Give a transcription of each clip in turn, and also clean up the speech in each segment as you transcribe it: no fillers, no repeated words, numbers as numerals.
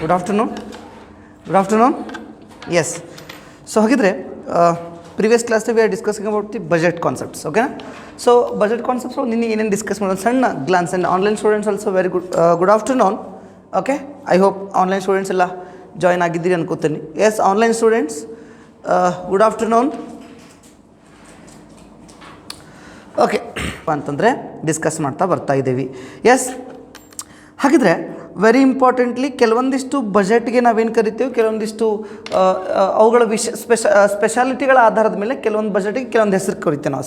Good afternoon. Good afternoon. Yes. So ಹಾಗಿದ್ರೆ previous class we are discussing about the budget concepts. Okay. So budget concepts ನಿನ್ನೆ ಏನೇನು discuss ಮಾಡೋದು ಸಣ್ಣ glance and online students also very good afternoon. Okay, I hope online students ಎಲ್ಲ join ಆಗಿದ್ದೀರಿ ಅನ್ಕೋತೀನಿ. Yes, online students good afternoon. Okay ಅಂತಂದರೆ discuss ಮಾಡ್ತಾ ಬರ್ತಾ ಇದ್ದೀವಿ. ಎಸ್, ಹಾಗಿದ್ರೆ ವೆರಿ ಇಂಪಾರ್ಟೆಂಟ್ಲಿ ಕೆಲವೊಂದಿಷ್ಟು ಬಜೆಟ್ಗೆ ನಾವೇನು ಕರಿತೀವಿ, ಕೆಲವೊಂದಿಷ್ಟು ಅವುಗಳ ಸ್ಪೆಷಾಲಿಟಿಗಳ ಆಧಾರದ ಮೇಲೆ ಕೆಲವೊಂದು ಬಜೆಟಿಗೆ ಕೆಲವೊಂದು ಹೆಸರು ಕರಿತೀವಿ ನಾವು.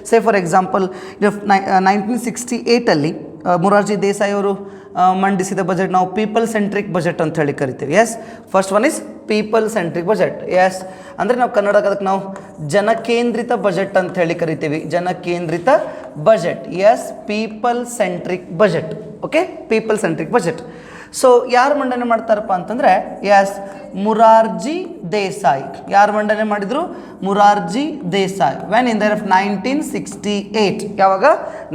Say for example 1968 Morarji Desai ಅವರು ಮಂಡಿಸಿದ ಬಜೆಟ್ ನಾವು ಪೀಪಲ್ ಸೆಂಟ್ರಿಕ್ ಬಜೆಟ್ ಅಂತ ಹೇಳಿ ಕರಿತೀವಿ. Yes, first one is people centric budget. Yes ಅಂದರೆ ನಾವು ಕನ್ನಡಕ್ಕೆ ಅದಕ್ಕೆ ನಾವು ಜನಕೇಂದ್ರಿತ ಬಜೆಟ್ ಅಂತ ಹೇಳಿ ಕರಿತೀವಿ. ಜನಕೇಂದ್ರಿತ budget. Yes, people centric budget. Okay, people centric budget. So ಯಾರು ಮಂಡನೆ ಮಾಡ್ತಾರಪ್ಪ ಅಂತಂದರೆ, ಎಸ್, ಮೊರಾರ್ಜಿ ದೇಸಾಯಿ. ಯಾರು ಮಂಡನೆ ಮಾಡಿದರು? Morarji Desai. When in the year of 1968. ಯಾವಾಗ?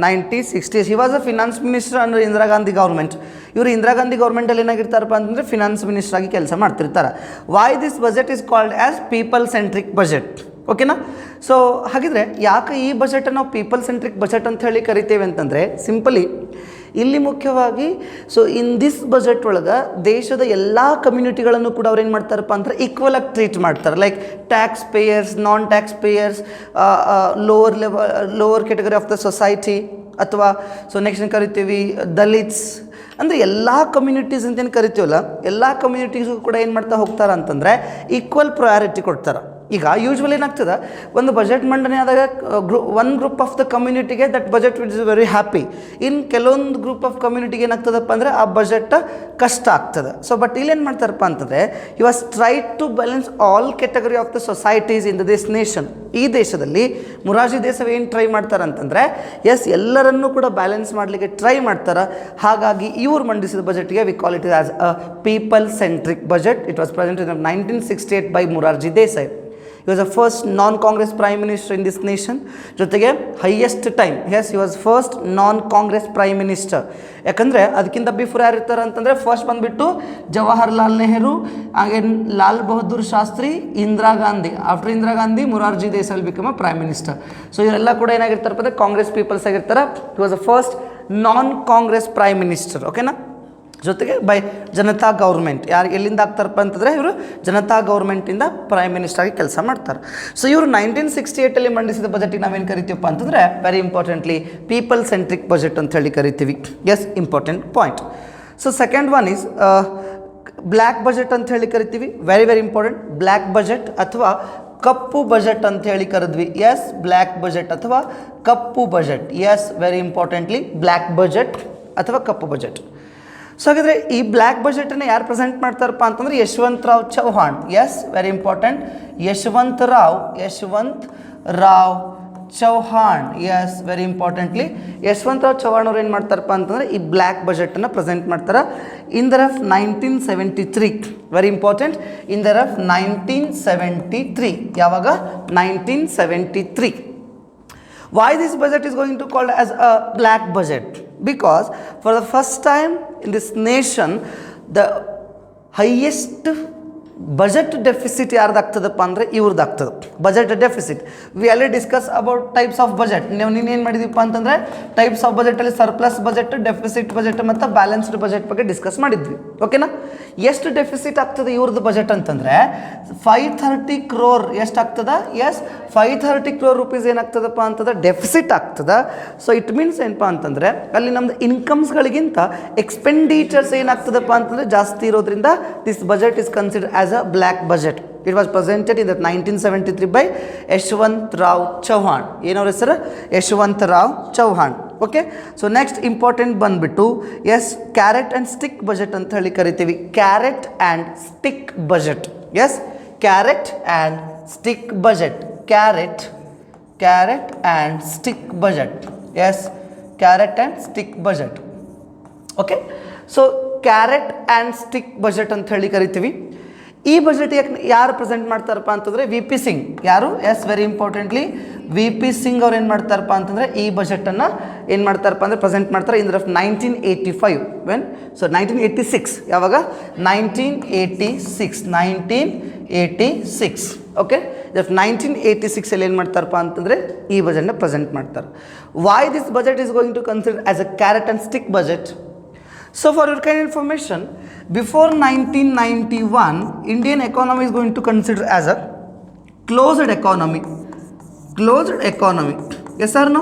1960. He was a finance minister under Indira Gandhi government. ಇವರು ಇಂದಿರಾ ಗಾಂಧಿ ಗೌರ್ಮೆಂಟಲ್ಲಿ ಏನಾಗಿರ್ತಾರಪ್ಪ ಅಂತಂದರೆ ಫಿನಾನ್ಸ್ ಮಿನಿಸ್ಟರ್ ಆಗಿ ಕೆಲಸ ಮಾಡ್ತಿರ್ತಾರೆ. Y this budget is called as people centric budget. ಓಕೆನಾ? ಸೊ ಹಾಗಿದ್ರೆ ಯಾಕೆ ಈ ಬಜೆಟನ್ನು ನಾವು ಪೀಪಲ್ ಸೆಂಟ್ರಿಕ್ ಬಜೆಟ್ ಅಂತ ಹೇಳಿ ಕರಿತೇವೆ ಅಂತಂದರೆ, ಸಿಂಪಲಿ ಇಲ್ಲಿ ಮುಖ್ಯವಾಗಿ ಸೊ ಇನ್ ದಿಸ್ ಬಜೆಟ್ ಒಳಗೆ ದೇಶದ ಎಲ್ಲ ಕಮ್ಯುನಿಟಿಗಳನ್ನು ಕೂಡ ಅವ್ರು ಏನು ಮಾಡ್ತಾರಪ್ಪ ಅಂದ್ರೆ ಈಕ್ವಲಾಗಿ ಟ್ರೀಟ್ ಮಾಡ್ತಾರೆ. Like tax payers, non tax payers, lower category of the society, ಅಥವಾ ಸೊ ನೆಕ್ಸ್ಟ್ ಏನು ಕರಿತೀವಿ ದಲಿತ್ಸ್, ಅಂದರೆ ಎಲ್ಲ ಕಮ್ಯುನಿಟೀಸ್ ಅಂತೇನು ಕರಿತೀವಲ್ಲ, ಎಲ್ಲ ಕಮ್ಯುನಿಟೀಸ್ಗೂ ಕೂಡ ಏನು ಮಾಡ್ತಾ ಹೋಗ್ತಾರೆ ಅಂತಂದರೆ ಈಕ್ವಲ್ ಪ್ರಯಾರಿಟಿ ಕೊಡ್ತಾರೆ. ಈಗ ಯೂಶ್ವಲಿ ಏನಾಗ್ತದೆ, ಒಂದು ಬಜೆಟ್ ಮಂಡನೆ ಆದಾಗ ಒನ್ ಗ್ರೂಪ್ ಆಫ್ ದ ಕಮ್ಯುನಿಟಿಗೆ that budget is very happy. ಇನ್ನು ಕೆಲವೊಂದು ಗ್ರೂಪ್ ಆಫ್ ಕಮ್ಯುನಿಟಿಗೆ ಏನಾಗ್ತದಪ್ಪ ಅಂದರೆ ಆ ಬಜೆಟ್ ಕಷ್ಟ ಆಗ್ತದೆ. ಸೊ ಬಟ್ ಇಲ್ಲೇನು ಮಾಡ್ತಾರಪ್ಪ ಅಂತಂದರೆ, you was try to balance all category of the societies in the this nation. ಈ ದೇಶದಲ್ಲಿ ಮೊರಾರ್ಜಿ ದೇಸಾಯಿ ಏನು ಟ್ರೈ ಮಾಡ್ತಾರೆ ಅಂತಂದರೆ, ಎಸ್, ಎಲ್ಲರನ್ನೂ ಕೂಡ ಬ್ಯಾಲೆನ್ಸ್ ಮಾಡಲಿಕ್ಕೆ ಟ್ರೈ ಮಾಡ್ತಾರೆ. ಹಾಗಾಗಿ ಇವ್ರು ಮಂಡಿಸಿದ ಬಜೆಟ್ಗೆ we call it as a people centric budget. It was presented in 1968 by Morarji Desai. He was the first non-Congress Prime Minister in this nation. ಜೊತೆಗೆ highest time, yes, he was first non-Congress Prime Minister. ಯಾಕಂದರೆ ಅದಕ್ಕಿಂತ before ಯಾರು ಇರ್ತಾರೆ ಅಂತಂದರೆ, first ಬಂದುಬಿಟ್ಟು Jawaharlal Nehru, again Lal Bahadur Shastri, Indira Gandhi. After Indira Gandhi Morarji Desai become a prime minister. So ಇವರೆಲ್ಲ ಕೂಡ ಏನಾಗಿರ್ತಾರಪ್ಪ ಅಂದರೆ ಕಾಂಗ್ರೆಸ್ ಪೀಪಲ್ಸ್ ಆಗಿರ್ತಾರೆ. he was the first non-Congress Prime Minister. ಓಕೆನಾ? ಜೊತೆಗೆ ಬೈ ಜನತಾ ಗೌರ್ಮೆಂಟ್. ಯಾರು ಎಲ್ಲಿಂದ ಆಗ್ತಾರಪ್ಪ ಅಂತಂದರೆ, ಇವರು ಜನತಾ ಗೌರ್ಮೆಂಟಿಂದ ಪ್ರೈಮ್ ಮಿನಿಸ್ಟರ್ ಆಗಿ ಕೆಲಸ ಮಾಡ್ತಾರೆ. ಸೊ ಇವರು 1968 ಮಂಡಿಸಿದ ಬಜೆಟಿಗೆ ನಾವೇನು ಕರಿತೀವಪ್ಪ ಅಂತಂದರೆ, very importantly people centric budget ಅಂತ ಹೇಳಿ ಕರಿತೀವಿ. Yes, important point. So second one is black budget ಅಂತ ಹೇಳಿ ಕರಿತೀವಿ. Very very important. Black budget ಅಥವಾ ಕಪ್ಪು ಬಜೆಟ್ ಅಂತ ಹೇಳಿ ಕರೆದ್ವಿ. ಎಸ್, ಬ್ಲ್ಯಾಕ್ ಬಜೆಟ್ ಅಥವಾ ಕಪ್ಪು budget. Yes, very importantly black budget ಅಥವಾ ಕಪ್ಪು ಬಜೆಟ್. ಸೊ ಹಾಗಾದರೆ ಈ ಬ್ಲ್ಯಾಕ್ ಬಜೆಟನ್ನು ಯಾರು ಪ್ರೆಸೆಂಟ್ ಮಾಡ್ತಾರಪ್ಪ ಅಂತಂದರೆ, Yashwant Rao Chavan. Yes, very important. Yashwant Rao Chavan. Yes, very importantly Yashwant Rao Chavan ಅವ್ರು ಏನು ಮಾಡ್ತಾರಪ್ಪ ಅಂತಂದರೆ ಈ ಬ್ಲ್ಯಾಕ್ ಬಜೆಟನ್ನು ಪ್ರೆಸೆಂಟ್ ಮಾಡ್ತಾರೆ in the year of 1973. Very important. In the year of 1973. ಯಾವಾಗ? 1973. Why this budget is going to called as a black budget? Because for the first time in this nation, the highest budget deficit ಯಾರ್ದಾಗ್ತದಪ್ಪ ಅಂದರೆ ಇವ್ರದ್ದಾಗ್ತದೆ. Budget deficit we already discuss about types of budget. ನೀನು ಏನು ಮಾಡಿದೀಪ್ಪ ಅಂತಂದರೆ, types of ಬಜೆಟಲ್ಲಿ surplus budget, deficit budget ಮತ್ತು balanced budget ಬಗ್ಗೆ ಡಿಸ್ಕಸ್ ಮಾಡಿದ್ವಿ. ಓಕೆನಾ? ಎಷ್ಟು ಡೆಫಿಸಿಟ್ ಆಗ್ತದೆ ಇವ್ರದ್ದು ಬಜೆಟ್ ಅಂತಂದರೆ 530 crore. ಎಷ್ಟು ಆಗ್ತದೆ? ಎಸ್, 530 crore rupees ಏನಾಗ್ತದಪ್ಪ ಅಂತಂದ್ರೆ ಡೆಫಿಸಿಟ್ ಆಗ್ತದೆ. ಸೊ ಇಟ್ ಮೀನ್ಸ್ ಏನಪ್ಪ ಅಂತಂದರೆ, ಅಲ್ಲಿ ನಮ್ಮದು ಇನ್ಕಮ್ಸ್ಗಳಿಗಿಂತ ಎಕ್ಸ್ಪೆಂಡಿಚರ್ಸ್ ಏನಾಗ್ತದಪ್ಪ ಅಂತಂದರೆ ಜಾಸ್ತಿ ಇರೋದ್ರಿಂದ this budget is considered as a black budget. It was presented in the 1973 by Yashwant Rao Chavan. ಏನವ್ರ ಹೆಸರು? Yashwant Rao Chavan. Okay, so next important ಬಂದುಬಿಟ್ಟು, yes, carrot and stick budget ಅಂತ ಹೇಳಿ ಕರಿತೀವಿ. Carrot and stick budget. Yes, carrot and stick budget. Carrot and stick budget. Yes, carrot and stick budget. Okay, so carrot and stick budget ಅಂತ ಹೇಳಿ ಕರಿತೀವಿ. ಈ budget ಯಾರು present ಮಾಡ್ತಾರಪ್ಪ ಅಂತಂದರೆ ವಿ ಪಿ ಸಿಂಗ್. ಯಾರು? Yes, very importantly V P Singh ಅವ್ರು ಏನು ಮಾಡ್ತಾರಪ್ಪ ಅಂತಂದರೆ ಈ ಬಜೆಟನ್ನು ಏನು ಮಾಡ್ತಾರಪ್ಪ ಅಂದರೆ ಪ್ರೆಸೆಂಟ್ ಮಾಡ್ತಾರೆ ಇನ್ ಆಫ್ 1985 ವೆನ್. ಸೊ 1986 ಯಾವಾಗ? 1986 ಓಕೆ. ಇಫ್ 1986 ಅಲ್ಲಿ ಏನು ಮಾಡ್ತಾರಪ್ಪ ಅಂತಂದರೆ ಈ ಬಜೆಟ್ನ ಪ್ರೆಸೆಂಟ್ ಮಾಡ್ತಾರೆ. Why this budget is going to consider as a carrot and stick budget? So for your kind of information, before 1991, Indian economy is going to consider as a closed economy. Closed economy. Yes or no?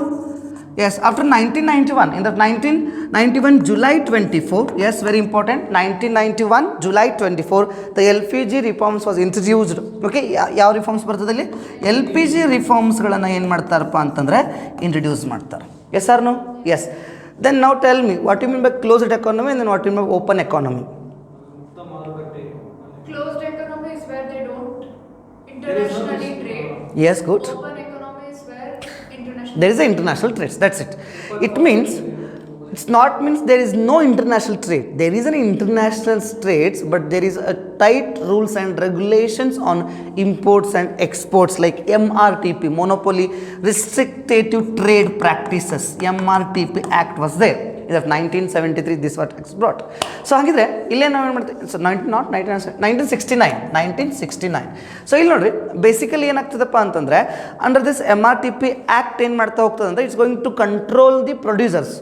Yes. After 1991, in the 1991 July 24, yes, very important. 1991 July 24, the LPG reforms was introduced. Okay, ಯಾವ reforms ಬರ್ತದೆ ಅಲ್ಲಿ? LPG ರಿಫಾರ್ಮ್ಸ್ಗಳನ್ನು ಏನು ಮಾಡ್ತಾರಪ್ಪ ಅಂತಂದರೆ introduce ಮಾಡ್ತಾರೆ. Yes or no? Yes. Then now tell me, what you mean by closed economy and then what you mean by open economy? Closed economy is where they don't internationally trade. Yes, good. Open economy is where international. There is an international trade. That's it. It means it's not means there is no international trade. There is an international trades, but there is a tight rules and regulations on imports and exports like MRTP, Monopoly Restrictive Trade Practices. MRTP Act was there. In 1973 this was brought. So ಹಾಗಿದ್ರೆ ಇಲ್ಲೇ ನಾವು ಏನು ಮಾಡ್ತೀವಿ? So 1969. So ಇಲ್ಲಿ ನೋಡ್ರಿ basically ಏನಾಗ್ತದಪ್ಪ ಅಂತಂದರೆ under this MRTP act ಏನು ಮಾಡ್ತಾ ಹೋಗ್ತದೆ ಅಂದರೆ it's going to control the producers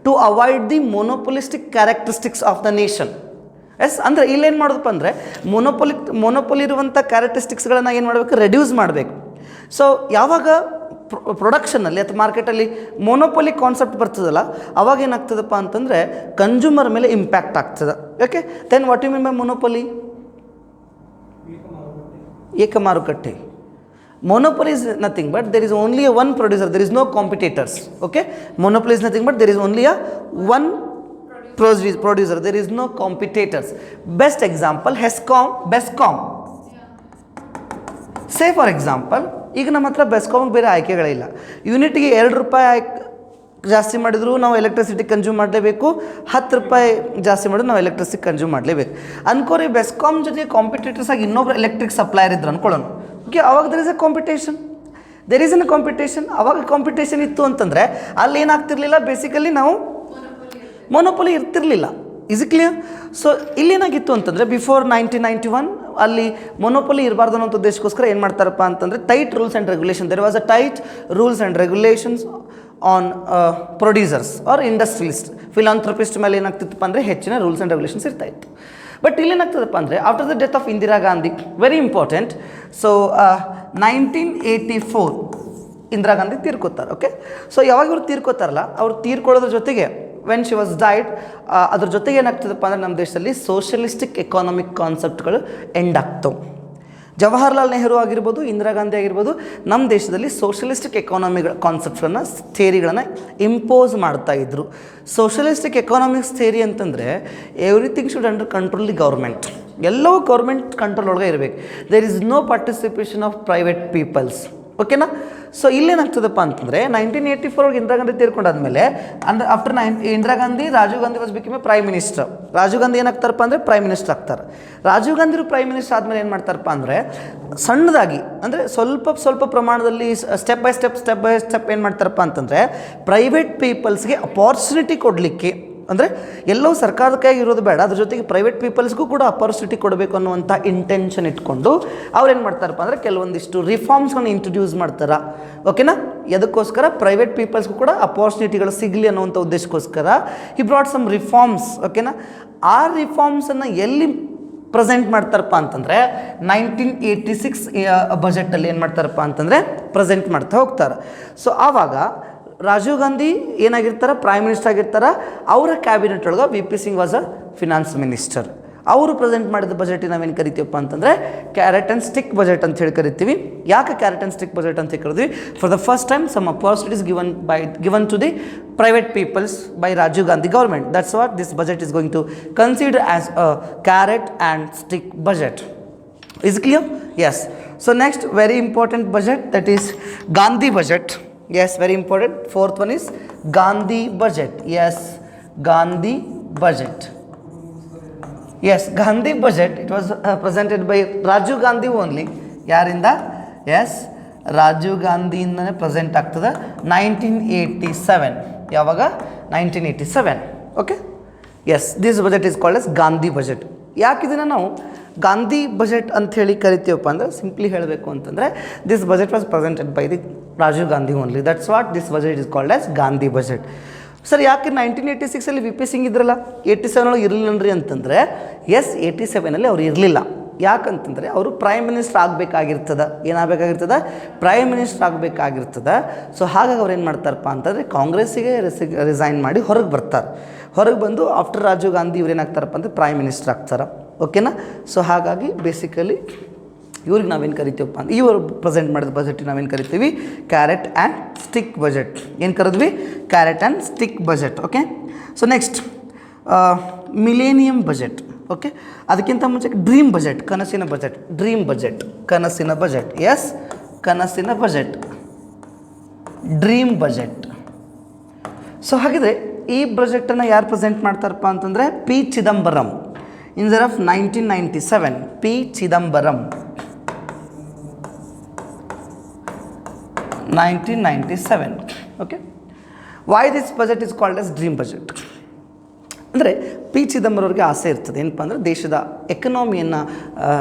to avoid the monopolistic characteristics of the nation. Yes, ಅಂದರೆ ಇಲ್ಲೇನು ಮಾಡೋದಪ್ಪ ಅಂದರೆ ಮೊನೋಪೊಲಿ ಇರುವಂಥ ಕ್ಯಾರೆಕ್ಟರಿಸ್ಟಿಕ್ಸ್ಗಳನ್ನು ಏನು ಮಾಡಬೇಕು? ರೆಡ್ಯೂಸ್ ಮಾಡಬೇಕು. ಸೊ ಯಾವಾಗ ಪ್ರೊಡಕ್ಷನಲ್ಲಿ ಅಥವಾ ಮಾರ್ಕೆಟಲ್ಲಿ ಮೊನೋಪೊಲಿ ಕಾನ್ಸೆಪ್ಟ್ ಬರ್ತದಲ್ಲ ಅವಾಗ ಏನಾಗ್ತದಪ್ಪ ಅಂತಂದರೆ ಕನ್ಸ್ಯೂಮರ್ ಮೇಲೆ ಇಂಪ್ಯಾಕ್ಟ್ ಆಗ್ತದೆ. Okay. Then what you mean by monopoly? ಏಕಮಾರುಕಟ್ಟೆ. Monopoly is nothing but there is only a one producer, there is no competitors. Okay, monopoly is nothing but there is only a one producer, there is no competitors. Best example Bescom. Say for example, ಈಗ ನಮ್ಮ ಹತ್ರ ಬೆಸ್ಕಾಮ್ಗೆ ಬೇರೆ ಆಯ್ಕೆಗಳಿಲ್ಲ. ಯೂನಿಟ್ಗೆ 2 ರೂಪಾಯಿ ಜಾಸ್ತಿ ಮಾಡಿದ್ರು ನಾವು electricity consume ಮಾಡಲೇಬೇಕು, 10 ರೂಪಾಯಿ ಜಾಸ್ತಿ ಮಾಡಿದ್ರು ನಾವು ಎಲೆಕ್ಟ್ರಿಸಿಟಿ ಕನ್ಸ್ಯೂಮ್ ಮಾಡಲೇಬೇಕು. ಅನ್ಕೋರಿ ಬೆಸ್ಕಾಮ್ ಜೊತೆ ಕಾಂಪಿಟೇಟರ್ಸ್ ಆಗಿ ಇನ್ನೊಬ್ರು ಎಲೆಕ್ಟ್ರಿಕ್ ಸಪ್ಲೈಯರ್ ಇದ್ರು ಅನ್ಕೊಳ್ಳೋಣ. ಓಕೆ, ಅವಾಗ ದರ್ ಇಸ್ ಅ ಕಾಂಪಿಟೇಷನ್. ಅವಾಗ ಕಾಂಪಿಟೇಷನ್ ಇತ್ತು ಅಂತಂದರೆ ಅಲ್ಲಿ ಏನಾಗ್ತಿರ್ಲಿಲ್ಲ, ಬೇಸಿಕಲಿ ನಾವು ಮೊನೋಪೊಲಿ ಇರ್ತಿರ್ಲಿಲ್ಲ. Is it clear? ಸೊ ಇಲ್ಲೇನಾಗಿತ್ತು ಅಂತಂದರೆ ಬಿಫೋರ್ 1991 ಅಲ್ಲಿ ಮೊನೋಪೊಲಿ ಇರಬಾರ್ದು ಅನ್ನೋ ಉದ್ದೇಶಕ್ಕೋಸ್ಕರ ಏನು ಮಾಡ್ತಾರಪ್ಪ ಅಂತಂದರೆ tight rules and regulation. There was a tight rules and regulations on producers or industrialist, philanthropist ಮೇಲೆ ಏನಾಗ್ತಿತ್ತಪ್ಪ ಅಂದರೆ ಹೆಚ್ಚಿನ ರೂಲ್ಸ್ ಆ್ಯಂಡ್ ರೆಗ್ಯುಲೇಷನ್ಸ್ ಇರ್ತಾಯಿತ್ತು. ಬಟ್ ಇಲ್ಲೇನಾಗ್ತದಪ್ಪ ಅಂದರೆ after the death of Indira Gandhi, very important. So 1984 Indira Gandhi ತೀರ್ಕೋತಾರೆ. ಓಕೆ, ಸೊ ಯಾವಾಗ ಇವ್ರು ತೀರ್ಕೋತಾರಲ್ಲ, ಅವ್ರು ತೀರ್ಕೊಳ್ಳೋದ್ರ ಜೊತೆಗೆ ವೆನ್ ಶಿ ವಾಸ್ ಡೈಡ್, ಅದ್ರ ಜೊತೆಗೆ ಏನಾಗ್ತದಪ್ಪ ಅಂದರೆ ನಮ್ಮ ದೇಶದಲ್ಲಿ ಸೋಷಿಯಲಿಸ್ಟಿಕ್ ಎಕಾನಮಿಕ್ ಕಾನ್ಸೆಪ್ಟ್ಗಳು ಎಂಡ್ ಆಗ್ತವೆ. ಜವಾಹರ್ಲಾಲ್ ನೆಹರು ಆಗಿರ್ಬೋದು, ಇಂದಿರಾ ಗಾಂಧಿ ಆಗಿರ್ಬೋದು, ನಮ್ಮ ದೇಶದಲ್ಲಿ ಸೋಷಿಯಲಿಸ್ಟಿಕ್ ಎಕಾನಮಿಗಳ ಕಾನ್ಸೆಪ್ಟ್ಗಳನ್ನು, ಥಿಯರಿಗಳನ್ನು ಇಂಪೋಸ್ ಮಾಡ್ತಾಯಿದ್ರು. ಸೋಷಿಯಲಿಸ್ಟಿಕ್ ಎಕಾನಮಿಕ್ಸ್ ಥಿಯರಿ ಅಂತಂದರೆ everything should under control the government. ಎಲ್ಲವೂ ಗೌರ್ಮೆಂಟ್ ಕಂಟ್ರೋಲ್ ಒಳಗೆ ಇರಬೇಕು. There is no participation of private peoples. ಓಕೆನಾ? ಸೊ ಇಲ್ಲೇನಾಗ್ತದಪ್ಪ ಅಂತಂದರೆ 1984 ಇಂದಿರಾ ಗಾಂಧಿ ತೀರ್ಕೊಂಡಾದ್ಮೇಲೆ ಅಂದರೆ after Indira Gandhi, Rajiv Gandhi was become a prime minister. Rajiv Gandhi ಏನಾಗ್ತಾರಪ್ಪ ಅಂದರೆ ಪ್ರೈಮ್ ಮಿನಿಸ್ಟರ್ ಆಗ್ತಾರೆ. ರಾಜೀವ್ ಗಾಂಧಿರು ಪ್ರೈಮ್ ಮಿನಿಸ್ಟರ್ ಆದಮೇಲೆ ಏನು ಮಾಡ್ತಾರಪ್ಪ ಅಂದರೆ ಸಣ್ಣದಾಗಿ, ಅಂದರೆ ಸ್ವಲ್ಪ ಪ್ರಮಾಣದಲ್ಲಿ ಸ್ಟೆಪ್ ಬೈ ಸ್ಟೆಪ್ ಏನು ಮಾಡ್ತಾರಪ್ಪ ಅಂತಂದರೆ ಪ್ರೈವೇಟ್ ಪೀಪಲ್ಸ್ಗೆ ಅಪಾರ್ಚುನಿಟಿ ಕೊಡಲಿಕ್ಕೆ, ಅಂದರೆ ಎಲ್ಲವೂ ಸರ್ಕಾರದ ಕೈಗೆ ಇರೋದು ಬೇಡ, ಅದ್ರ ಜೊತೆಗೆ ಪ್ರೈವೇಟ್ ಪೀಪಲ್ಸ್ಗೂ ಕೂಡ ಅಪಾರ್ಚುನಿಟಿ ಕೊಡಬೇಕು ಅನ್ನುವಂಥ ಇಂಟೆನ್ಷನ್ ಇಟ್ಕೊಂಡು ಅವ್ರೇನು ಮಾಡ್ತಾರಪ್ಪ ಅಂದರೆ ಕೆಲವೊಂದಿಷ್ಟು ರಿಫಾರ್ಮ್ಸ್ಗಳನ್ನ ಇಂಟ್ರೊಡ್ಯೂಸ್ ಮಾಡ್ತಾರೆ. ಓಕೆನಾ? ಎದಕ್ಕೋಸ್ಕರ? ಪ್ರೈವೇಟ್ ಪೀಪಲ್ಸ್ಗೂ ಕೂಡ ಅಪಾರ್ಚುನಿಟಿಗಳು ಸಿಗಲಿ ಅನ್ನೋವಂಥ ಉದ್ದೇಶಕ್ಕೋಸ್ಕರ ಹಿ ಬ್ರಾಟ್ ಸಮ್ ರಿಫಾರ್ಮ್ಸ್. ಓಕೆನಾ? ಆ ರಿಫಾರ್ಮ್ಸನ್ನು ಎಲ್ಲಿ ಪ್ರೆಸೆಂಟ್ ಮಾಡ್ತಾರಪ್ಪ ಅಂತಂದರೆ 1986 ಬಜೆಟಲ್ಲಿ ಏನು ಮಾಡ್ತಾರಪ್ಪ ಅಂತಂದರೆ ಪ್ರೆಸೆಂಟ್ ಮಾಡ್ತಾ ಹೋಗ್ತಾರೆ. ಸೊ ಆವಾಗ ರಾಜೀವ್ ಗಾಂಧಿ ಏನಾಗಿರ್ತಾರೆ? ಪ್ರೈಮ್ ಮಿನಿಸ್ಟರ್ ಆಗಿರ್ತಾರೆ. ಅವರ ಕ್ಯಾಬಿನೆಟ್ ಒಳಗೆ V P Singh was a finance minister. ಅವರು ಪ್ರೆಸೆಂಟ್ ಮಾಡಿದ ಬಜೆಟ್ ನಾವೇನು ಕರಿತೀವಪ್ಪ ಅಂತಂದರೆ ಕ್ಯಾರೆಟ್ ಆ್ಯಂಡ್ ಸ್ಟಿಕ್ ಬಜೆಟ್ ಅಂತ ಹೇಳಿ ಕರಿತೀವಿ. ಯಾಕೆ ಕ್ಯಾರೆಟ್ ಆ್ಯಂಡ್ ಸ್ಟಿಕ್ ಬಜೆಟ್ ಅಂತ ಕರಿತೀವಿ? For the first time some opportunities given to the private peoples by Rajiv Gandhi government. That's what this budget is going to consider as a carrot and stick budget. Is clear? Yes. So next very important budget, that is Gandhi budget. Yes, very important. Fourth one is Gandhi budget. Yes, Gandhi budget. Yes Gandhi budget it was presented by Rajiv Gandhi only. ಯಾರಿಂದ? Yes Rajiv ಗಾಂಧಿಯಿಂದನೇ present ಆಗ್ತದೆ 1987. ಯಾವಾಗ? 1987. Okay. Yes this budget is called as Gandhi budget. ಯಾಕೆ ಇದನ್ನು ನಾವು Gandhi budget ಅಂಥೇಳಿ ಕರಿತೀವಪ್ಪ ಅಂದರೆ simply ಹೇಳಬೇಕು ಅಂತಂದರೆ this budget was presented by the Rajiv Gandhi only. That's what this budget is called as Gandhi budget. Sir ಯಾಕೆ 1986 ವಿ ಪಿ ಸಿಂಗ್ ಇದ್ರಲ್ಲ 87 ಒಳಗೆ ಇರಲಿಲ್ಲನ್ರಿ ಅಂತಂದರೆ ಎಸ್ 87 ಅವ್ರು ಇರಲಿಲ್ಲ. ಯಾಕಂತಂದರೆ ಅವರು ಪ್ರೈಮ್ ಮಿನಿಸ್ಟರ್ ಆಗಬೇಕಾಗಿರ್ತದೆ. ಏನಾಗಬೇಕಾಗಿರ್ತದೆ? ಪ್ರೈಮ್ ಮಿನಿಸ್ಟರ್ ಆಗಬೇಕಾಗಿರ್ತದೆ. ಸೊ ಹಾಗಾಗಿ ಅವ್ರು ಏನು ಮಾಡ್ತಾರಪ್ಪ ಅಂತಂದರೆ ಕಾಂಗ್ರೆಸ್ಸಿಗೆ ರಿಸೈನ್ ಮಾಡಿ ಹೊರಗೆ ಬರ್ತಾರೆ. ಹೊರಗೆ ಬಂದು ಆಫ್ಟರ್ ರಾಜೀವ್ ಗಾಂಧಿ ಇವ್ರು ಏನಾಗ್ತಾರಪ್ಪ ಅಂದರೆ ಪ್ರೈಮ್ ಮಿನಿಸ್ಟರ್ ಆಗ್ತಾರೆ. ಓಕೆನಾ? ಸೊ ಹಾಗಾಗಿ ಬೇಸಿಕಲಿ ಇವ್ರಿಗೆ ನಾವೇನು ಕರಿತೀವಪ್ಪ ಅಂದ್ರೆ ಇವರು ಪ್ರೆಸೆಂಟ್ ಮಾಡಿದ ಬಜೆಟಿಗೆ ನಾವೇನು ಕರಿತೀವಿ? Carrot and stick budget. ಏನು ಕರೆದ್ವಿ? Carrot and stick budget. Okay. So next millennium budget. Okay. ಅದಕ್ಕಿಂತ ಮುಂಚೆ ಡ್ರೀಮ್ ಬಜೆಟ್, ಕನಸಿನ ಬಜೆಟ್. ಡ್ರೀಮ್ ಬಜೆಟ್, ಕನಸಿನ ಬಜೆಟ್. ಎಸ್ ಕನಸಿನ ಬಜೆಟ್, ಡ್ರೀಮ್ ಬಜೆಟ್. ಸೊ ಹಾಗಿದ್ರೆ ಈ ಬಜೆಟನ್ನು ಯಾರು ಪ್ರೆಸೆಂಟ್ ಮಾಡ್ತಾರಪ್ಪ ಅಂತಂದರೆ P Chidambaram. In the of 1997 P Chidambaram 1997. Okay. Why this budget is called as dream budget ಅಂದರೆ ಪಿ ಚಿದಂಬರವ್ರಿಗೆ ಆಸೆ ಇರ್ತದೆ ಏನಪ್ಪ ಅಂದರೆ ದೇಶದ ಎಕನಾಮಿಯನ್ನು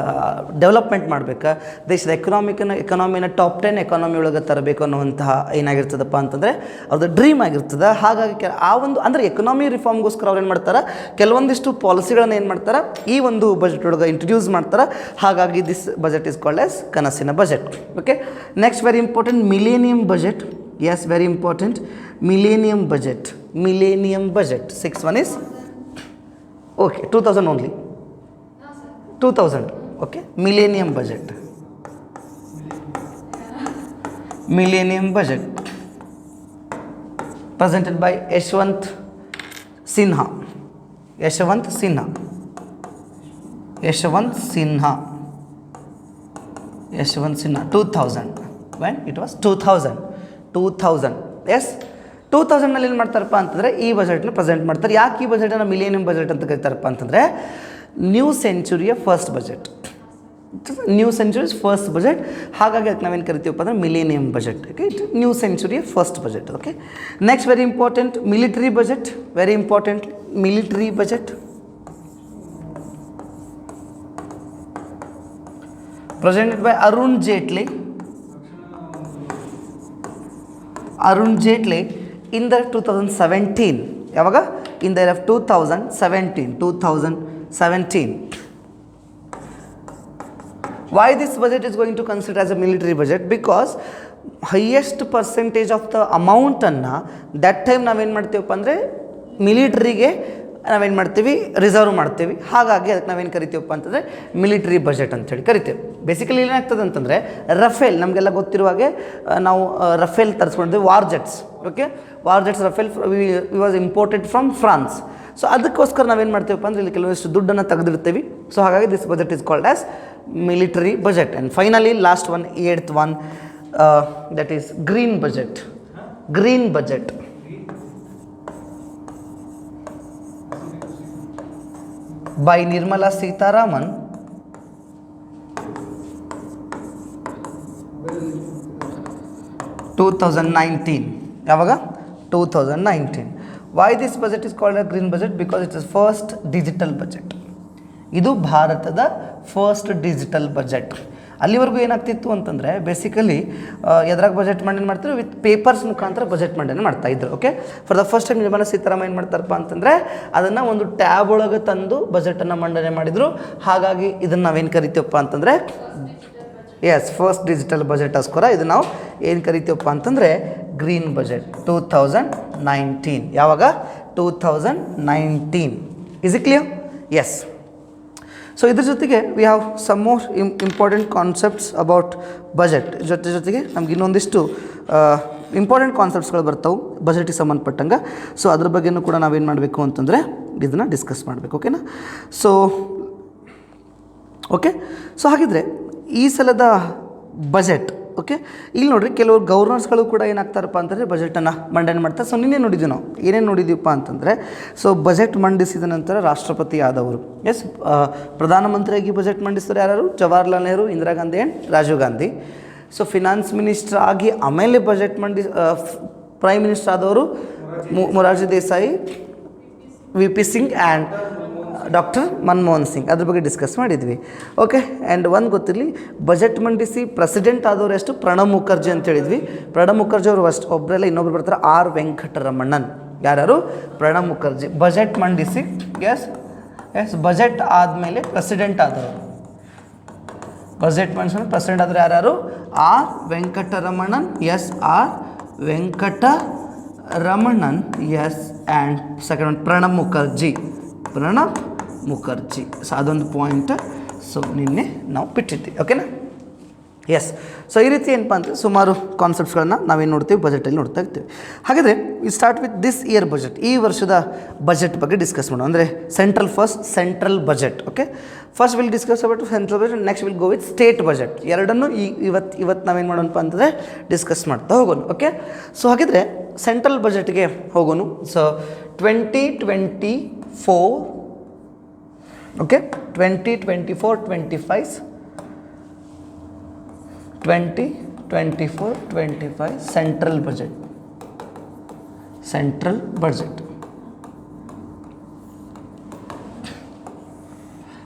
ಡೆವಲಪ್ಮೆಂಟ್ ಮಾಡಬೇಕು, ದೇಶದ ಎಕನಾಮಿನ ಟಾಪ್ 10 ಎಕಾನಮಿ ಒಳಗೆ ತರಬೇಕು ಅನ್ನುವಂತಹ ಏನಾಗಿರ್ತದಪ್ಪ ಅಂತಂದರೆ ಅವ್ರದ್ದು ಡ್ರೀಮ್ ಆಗಿರ್ತದೆ. ಹಾಗಾಗಿ ಆ ಒಂದು ಅಂದರೆ ಎಕನಾಮಿ ರಿಫಾರ್ಮ್ಗೋಸ್ಕರ ಅವ್ರು ಏನು ಮಾಡ್ತಾರೆ? ಕೆಲವೊಂದಿಷ್ಟು ಪಾಲಿಸಿಗಳನ್ನು ಏನು ಮಾಡ್ತಾರೆ? ಈ ಒಂದು ಬಜೆಟ್ ಒಳಗೆ ಇಂಟ್ರೊಡ್ಯೂಸ್ ಮಾಡ್ತಾರೆ. ಹಾಗಾಗಿ this budget is called as ಕನಸಿನ budget. Okay. Next very important millennium budget. Yes very important millennium budget. Millennium budget 6 is okay 2000 only. No, sir. 2000. Okay. Millennium budget. Millennium budget presented by Yashwant Sinha. Yashwant Sinha. Yashwant Sinha. Yashwant Sinha. 2000. When it was 2000. 2000. Yes. 2000ನಲ್ಲಿ ಏನು ಮಾಡ್ತಾರಪ್ಪ ಅಂತಂದರೆ ಈ ಬಜೆಟ್ನ present ಮಾಡ್ತಾರೆ. ಯಾಕೆ ಈ ಬಜೆಟನ್ನು millennium budget ಅಂತ ಕರೀತಾರಪ್ಪ ಅಂತಂದರೆ ನ್ಯೂ ಸೆಂಚುರಿಯ first budget. New century's first budget. ಹಾಗಾಗಿ ಅದಕ್ಕೆ ನಾವೇನು ಕರಿತೀವಪ್ಪ ಅಂದರೆ ಮಿಲೇನಿಯಂ ಬಜೆಟ್. ಓಕೆ. ನ್ಯೂ ಸೆಂಚುರಿಯ first budget. Okay. Next very important military budget. Very important military budget presented by Arun Jaitley. Arun Jaitley in the 2017. ಯಾವಾಗ? in the year of 2017. Why this budget is going to consider as a military budget? Because highest percentage of the amount ಅನ್ನು that time ನಾವೇನು ಮಾಡ್ತೀವಪ್ಪ ಅಂದರೆ ಮಿಲಿಟ್ರಿಗೆ ನಾವೇನು ಮಾಡ್ತೀವಿ? Reserve ಮಾಡ್ತೀವಿ. ಹಾಗಾಗಿ ಅದಕ್ಕೆ ನಾವೇನು ಕರಿತೀವಪ್ಪ ಅಂತಂದರೆ ಮಿಲಿಟ್ರಿ ಬಜೆಟ್ ಅಂತೇಳಿ ಕರಿತೀವಿ. ಬೇಸಿಕಲಿ ಏನಾಗ್ತದೆ ಅಂತಂದರೆ ರಫೇಲ್ ನಮಗೆಲ್ಲ ಗೊತ್ತಿರುವಾಗೆ ನಾವು ರಫೇಲ್ ತರಿಸ್ಕೊಂಡಿದ್ವಿ war jets. Okay. War jets Rafale we was imported from France. So ಅದಕ್ಕೋಸ್ಕರ ನಾವೇನು ಮಾಡ್ತೀವಪ್ಪ ಅಂದರೆ ಇಲ್ಲಿ ಕೆಲವೊಂದಿಷ್ಟು ದುಡ್ಡನ್ನು ತೆಗೆದಿರ್ತೀವಿ. ಸೊ ಹಾಗಾಗಿ this budget is called as military budget. And finally last one 8th one that is green budget. Green budget. By Nirmala Sitharaman. 2019. Yavaga? 2019. Why this budget is called a green budget? Because it is first digital budget. ಇದು ಭಾರತದ first digital budget. ಅಲ್ಲಿವರೆಗೂ ಏನಾಗ್ತಿತ್ತು ಅಂತಂದರೆ basically ಎದ್ರಾಗ budget ಮಂಡನೆ ಮಾಡ್ತಾರೆ with papers ಮುಖಾಂತರ budget ಮಂಡನೆ ಮಾಡ್ತಾಯಿದ್ರು. Okay. For the first time Nirmala Sitharaman ಏನು ಮಾಡ್ತಾರಪ್ಪ ಅಂತಂದರೆ ಅದನ್ನು ಒಂದು ಟ್ಯಾಬ್ ಒಳಗೆ ತಂದು ಬಜೆಟನ್ನು ಮಂಡನೆ ಮಾಡಿದರು. ಹಾಗಾಗಿ ಇದನ್ನು ನಾವೇನು ಕರಿತೀವಪ್ಪ ಅಂತಂದರೆ ಎಸ್ ಫಸ್ಟ್ ಡಿಜಿಟಲ್ ಬಜೆಟಸ್ಕೋರ ಇದು ನಾವು ಏನು ಕರಿತೀವಪ್ಪ ಅಂತಂದರೆ ಗ್ರೀನ್ ಬಜೆಟ್ 2019. ಯಾವಾಗ? 2019. Is it clear? Yes. So ಇದ್ರ ಜೊತೆಗೆ we have some more important concepts about budget. ಜೊತೆಗೆ ನಮ್ಗೆ ಇನ್ನೊಂದಿಷ್ಟು ಇಂಪಾರ್ಟೆಂಟ್ ಕಾನ್ಸೆಪ್ಟ್ಸ್ಗಳು ಬರ್ತಾವೆ ಬಜೆಟಿಗೆ ಸಂಬಂಧಪಟ್ಟಂಗೆ. ಸೊ ಅದ್ರ ಬಗ್ಗೆನೂ ಕೂಡ ನಾವೇನು ಮಾಡಬೇಕು ಅಂತಂದರೆ ಇದನ್ನು ಡಿಸ್ಕಸ್ ಮಾಡಬೇಕು. ಓಕೆನಾ? So okay. ಸೊ ಹಾಗಿದ್ರೆ ಈ ಸಲದ ಬಜೆಟ್ ಓಕೆ. ಇಲ್ಲಿ ನೋಡಿರಿ ಕೆಲವರು ಗವರ್ನರ್ಸ್ಗಳು ಕೂಡ ಏನಾಗ್ತಾರಪ್ಪ ಅಂತಂದರೆ ಬಜೆಟನ್ನು ಮಂಡನೆ ಮಾಡ್ತಾರೆ. ಸೊ ನಿನ್ನೆ ನೋಡಿದ್ವಿ ನಾವು ಏನೇನು ನೋಡಿದ್ದೀವಪ್ಪ ಅಂತಂದರೆ, ಸೊ ಬಜೆಟ್ ಮಂಡಿಸಿದ ನಂತರ ರಾಷ್ಟ್ರಪತಿ ಆದವರು, ಎಸ್, ಪ್ರಧಾನಮಂತ್ರಿಯಾಗಿ ಬಜೆಟ್ ಮಂಡಿಸಿದ್ರು ಯಾರು? Jawaharlal Nehru, Indira Gandhi and Rajiv Gandhi. So finance minister ಆಗಿ ಆಮೇಲೆ ಬಜೆಟ್ ಪ್ರೈಮ್ ಮಿನಿಸ್ಟರ್ ಆದವರು Morarji Desai, V P Singh and doctor Manmohan Singh. ಅದ್ರ ಬಗ್ಗೆ ಡಿಸ್ಕಸ್ ಮಾಡಿದ್ವಿ. ಓಕೆ. ಆ್ಯಂಡ್ ಒಂದು ಗೊತ್ತಿರಲಿ, ಬಜೆಟ್ ಮಂಡಿಸಿ ಪ್ರೆಸಿಡೆಂಟ್ ಆದವರು ಎಷ್ಟು? ಪ್ರಣಬ್ ಮುಖರ್ಜಿ ಅಂತ ಹೇಳಿದ್ವಿ. ಪ್ರಣಬ್ ಮುಖರ್ಜಿ ಅವರು ಅಷ್ಟು ಒಬ್ಬರೆಲ್ಲ, ಇನ್ನೊಬ್ರು ಬರ್ತಾರೆ ಆರ್ ವೆಂಕಟರಮಣನ್. ಯಾರು? ಪ್ರಣಬ್ ಮುಖರ್ಜಿ. ಬಜೆಟ್ ಮಂಡಿಸಿ, ಎಸ್ ಬಜೆಟ್ ಆದಮೇಲೆ ಪ್ರೆಸಿಡೆಂಟ್ ಆದವರು, ಬಜೆಟ್ ಮಂಡಿಸಿ ಪ್ರೆಸಿಡೆಂಟ್ ಆದರು ಯಾರು? R Venkataraman, yes R Venkataraman, yes. And second one Pranab Mukherjee, Pranab Mukherjee. So ಅದೊಂದು ಪಾಯಿಂಟ್ ಸೊ ನಿನ್ನೆ ನಾವು ಬಿಟ್ಟಿದ್ವಿ. ಓಕೆನಾ? ಎಸ್. ಸೊ ಈ ರೀತಿ ಏನಪ್ಪ ಅಂದರೆ ಸುಮಾರು ಕಾನ್ಸೆಪ್ಟ್ಸ್ಗಳನ್ನ ನಾವೇನು ನೋಡ್ತೀವಿ ಬಜೆಟಲ್ಲಿ ನೋಡ್ತಾ ಇರ್ತೀವಿ. ಹಾಗಾದರೆ we start with this year budget. ಈ ವರ್ಷದ ಬಜೆಟ್ ಬಗ್ಗೆ ಡಿಸ್ಕಸ್ ಮಾಡೋಣ. ಅಂದರೆ central budget. Okay. First will discuss about central budget, next will go with state budget. ಎರಡನ್ನೂ ಇವತ್ತು ನಾವೇನು ಮಾಡೋಣಪ್ಪ ಅಂತಂದರೆ ಡಿಸ್ಕಸ್ ಮಾಡ್ತಾ ಹೋಗೋಣ. ಓಕೆ. ಸೊ ಹಾಗಿದ್ರೆ ಸೆಂಟ್ರಲ್ ಬಜೆಟ್ಗೆ ಹೋಗೋಣ. So 2024, okay, 2024-25 2024-25 central budget.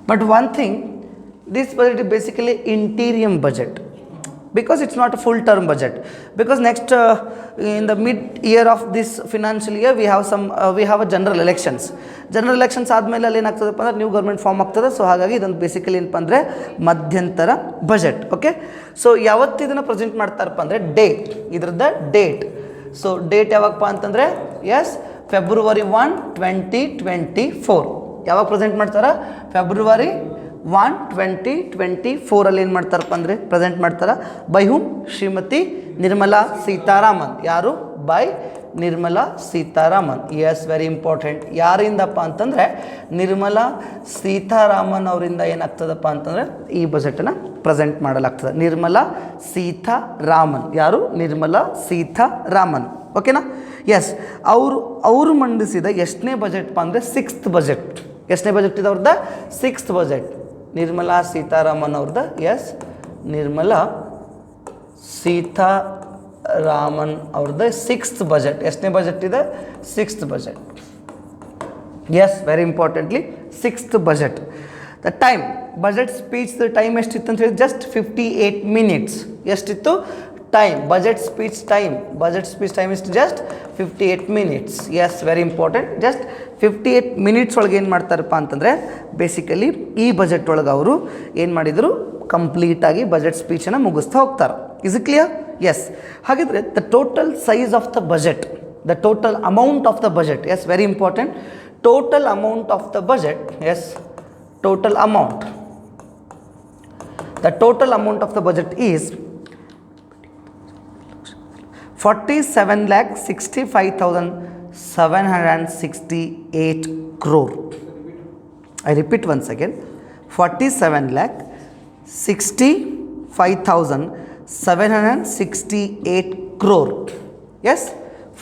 But one thing, this budget is basically interim budget because it's not a full term budget, because next in the mid year of this financial year we have a general elections ಆದಮೇಲೆ ಅಲ್ಲಿ ಏನಾಗ್ತದಪ್ಪ ಅಂದರೆ new government form ಆಗ್ತದೆ. So ಹಾಗಾಗಿ ಇದೊಂದು basically ಏನಪ್ಪ ಅಂದರೆ ಮಧ್ಯಂತರ budget. Okay. So ಯಾವತ್ತು ಇದನ್ನು ಪ್ರೆಸೆಂಟ್ ಮಾಡ್ತಾರಪ್ಪ ಅಂದರೆ ಇದ್ರದ್ದು ಡೇಟ್. ಸೊ ಡೇಟ್ ಯಾವಾಗಪ್ಪ ಅಂತಂದರೆ ಎಸ್ February 1, 2024. ಯಾವಾಗ ಪ್ರೆಸೆಂಟ್ ಮಾಡ್ತಾರೆ? February 1, 2024 ಏನು ಮಾಡ್ತಾರಪ್ಪ ಅಂದರೆ ಪ್ರೆಸೆಂಟ್ ಮಾಡ್ತಾರೆ. By whom? ಶ್ರೀಮತಿ ನಿರ್ಮಲಾ ಸೀತಾರಾಮನ್. ಯಾರು? By Nirmala Sitharaman. Yes, very important. ಯಾರಿಂದಪ್ಪ ಅಂತಂದರೆ ನಿರ್ಮಲಾ ಸೀತಾರಾಮನ್ ಅವರಿಂದ ಏನಾಗ್ತದಪ್ಪ ಅಂತಂದರೆ ಈ ಬಜೆಟನ್ನು ಪ್ರೆಸೆಂಟ್ ಮಾಡಲಾಗ್ತದೆ. ನಿರ್ಮಲಾ ಸೀತಾರಾಮನ್. ಯಾರು? ನಿರ್ಮಲಾ ಸೀತಾರಾಮನ್. ಓಕೆನಾ? ಎಸ್. ಅವರು ಮಂಡಿಸಿದ ಎಷ್ಟನೇ ಬಜೆಟ್ಪ ಅಂದರೆ 6th ಬಜೆಟ್. ಎಷ್ಟನೇ ಬಜೆಟ್ ಇದೆ ಅವ್ರದ್ದು? 6th budget. ನಿರ್ಮಲಾ ಸೀತಾರಾಮನ್ ಅವ್ರದ್ದು. ಎಸ್, ನಿರ್ಮಲಾ ಸೀತಾರಾಮನ್ ಅವ್ರದ್ದು 6th ಬಜೆಟ್. ಎಷ್ಟನೇ ಬಜೆಟ್ ಇದೆ? 6th budget. Yes, very importantly 6th budget. The time budget speech time ಎಷ್ಟಿತ್ತು ಅಂತ ಹೇಳಿ ಜಸ್ಟ್ 58 minutes. ಎಷ್ಟಿತ್ತು ಟೈಮ್? ಬಜೆಟ್ ಸ್ಪೀಚ್ ಟೈಮ್ ಇಷ್ಟು just 58 minutes. Yes, very important. Just 58 minutes ಒಳಗೆ ಏನು ಮಾಡ್ತಾರಪ್ಪ ಅಂತಂದರೆ ಬೇಸಿಕಲಿ ಈ ಬಜೆಟ್ ಒಳಗೆ ಅವರು ಏನು ಮಾಡಿದರು? ಕಂಪ್ಲೀಟಾಗಿ ಬಜೆಟ್ ಸ್ಪೀಚನ್ನು ಮುಗಿಸ್ತಾ ಹೋಗ್ತಾರೆ. Is it clear? ಎಸ್. ಹಾಗಿದ್ರೆ the total size of the budget, the total amount of the budget. Yes, very important. Total amount of the budget. Yes, total amount. The total amount of the budget is 47,65,768 crore. I repeat once again, 47,65,768 crore. Yes,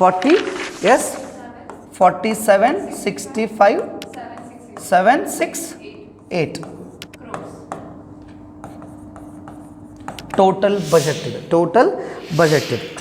47,65,768 total budget ಇದೆ.